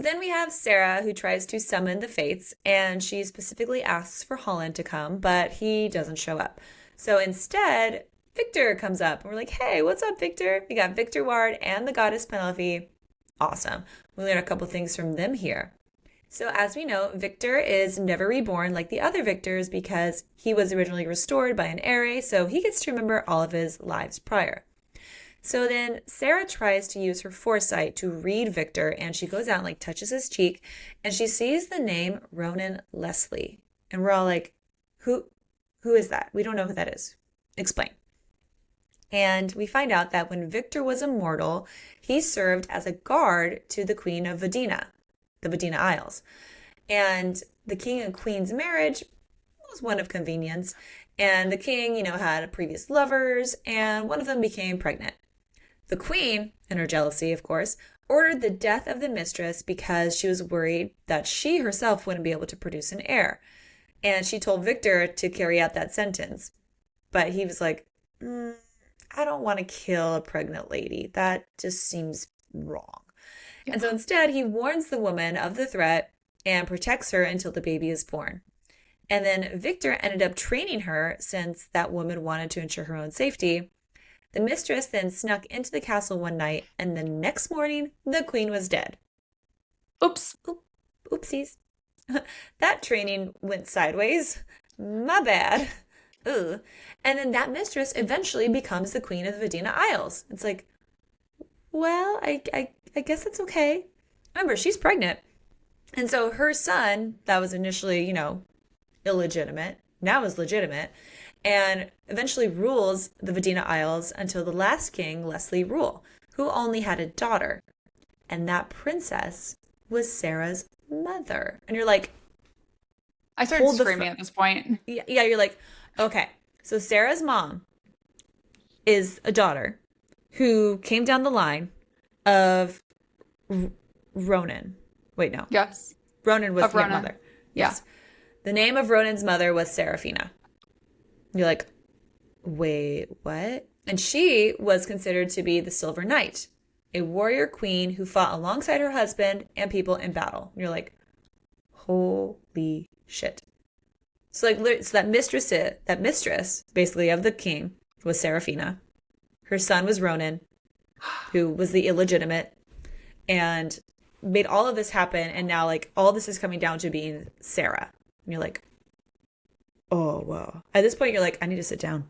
then we have Sera, who tries to summon the Fates, and she specifically asks for Holland to come, but he doesn't show up. So instead, Vikter comes up, and we're like, hey, what's up, Vikter? We got Vikter Ward and the goddess Penellaphe. Awesome. We learn a couple things from them here. So as we know, Vikter is never reborn like the other Vikters because he was originally restored by an Ere, so he gets to remember all of his lives prior. So then Sera tries to use her foresight to read Vikter, and she goes out and like touches his cheek, and she sees the name Ronan Lesly. And we're all like, who is that? We don't know who that is. Explain. And we find out that when Vikter was immortal, he served as a guard to the Queen of Vodina, the Vodina Isles. And the king and queen's marriage was one of convenience. And the king, had previous lovers, and one of them became pregnant. The queen, in her jealousy, of course, ordered the death of the mistress because she was worried that she herself wouldn't be able to produce an heir. And she told Vikter to carry out that sentence. But he was like, I don't want to kill a pregnant lady. That just seems wrong. Yeah. And so instead, he warns the woman of the threat and protects her until the baby is born. And then Vikter ended up training her since that woman wanted to ensure her own safety. The mistress then snuck into the castle one night, and the next morning, the queen was dead. Oops. Oopsies. That training went sideways. My bad. Ugh. And then that mistress eventually becomes the queen of the Vodina Isles. It's like, well, I guess it's okay. Remember, she's pregnant. And so her son, that was initially, illegitimate, now is legitimate, and eventually rules the Vodina Isles until the last king, Leslie, rule, who only had a daughter. And that princess was Sera's mother. And you're like, I started screaming at this point. Yeah, you're like, okay, so Sera's mom is a daughter who came down the line of Ronan. Wait, no. Yes. Ronan was the mother. Yes. Yeah. The name of Ronan's mother was Seraphena. You're like, wait, what? And she was considered to be the Silver Knight, a warrior queen who fought alongside her husband and people in battle. You're like, holy shit. So that mistress basically of the king was Seraphena. Her son was Ronan, who was the illegitimate, and made all of this happen. And now all this is coming down to being Sera. And you're like, oh, whoa. At this point, you're like, I need to sit down.